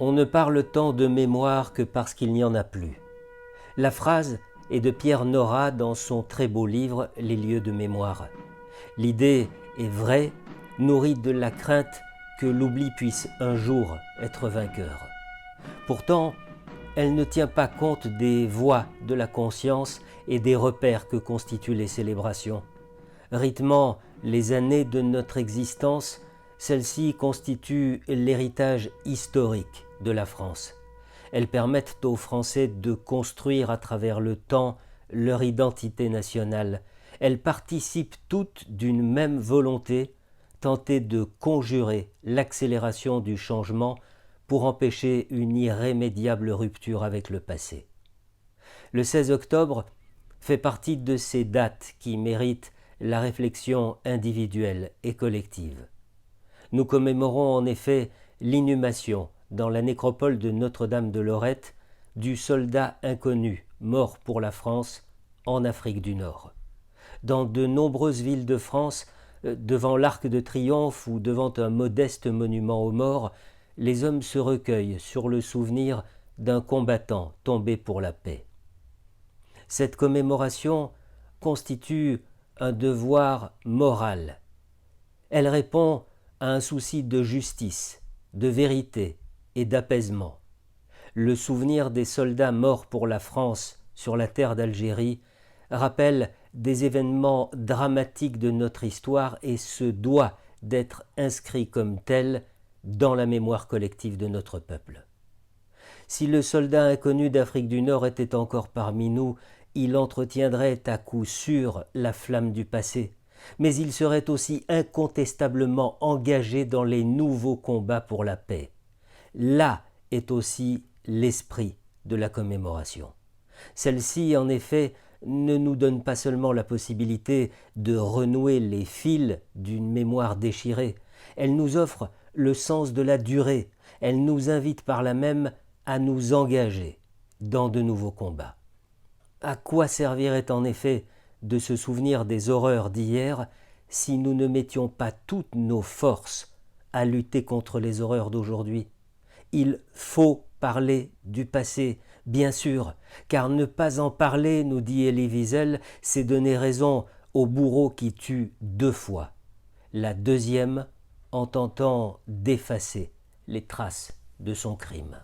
On ne parle tant de mémoire que parce qu'il n'y en a plus. La phrase est de Pierre Nora dans son très beau livre « Les lieux de mémoire ». L'idée est vraie, nourrie de la crainte que l'oubli puisse un jour être vainqueur. Pourtant, elle ne tient pas compte des voies de la conscience et des repères que constituent les célébrations. Rythmant les années de notre existence, celles-ci constituent l'héritage historique de la France. Elles permettent aux Français de construire à travers le temps leur identité nationale. Elles participent toutes d'une même volonté, tenter de conjurer l'accélération du changement pour empêcher une irrémédiable rupture avec le passé. Le 16 octobre fait partie de ces dates qui méritent la réflexion individuelle et collective. Nous commémorons en effet l'inhumation dans la nécropole de Notre-Dame de Lorette du soldat inconnu mort pour la France en Afrique du Nord. Dans de nombreuses villes de France, devant l'Arc de Triomphe ou devant un modeste monument aux morts, les hommes se recueillent sur le souvenir d'un combattant tombé pour la paix. Cette commémoration constitue un devoir moral. Elle répond à un souci de justice, de vérité et d'apaisement. Le souvenir des soldats morts pour la France sur la terre d'Algérie rappelle des événements dramatiques de notre histoire et se doit d'être inscrit comme tel dans la mémoire collective de notre peuple. Si le soldat inconnu d'Afrique du Nord était encore parmi nous, il entretiendrait à coup sûr la flamme du passé, mais il serait aussi incontestablement engagé dans les nouveaux combats pour la paix. Là est aussi l'esprit de la commémoration. Celle-ci, en effet, ne nous donne pas seulement la possibilité de renouer les fils d'une mémoire déchirée, elle nous offre le sens de la durée, elle nous invite par là même à nous engager dans de nouveaux combats. À quoi servirait en effet de se souvenir des horreurs d'hier si nous ne mettions pas toutes nos forces à lutter contre les horreurs d'aujourd'hui? Il faut parler du passé, bien sûr, car ne pas en parler, nous dit Elie Wiesel, c'est donner raison au bourreau qui tue 2 fois. La deuxième en tentant d'effacer les traces de son crime.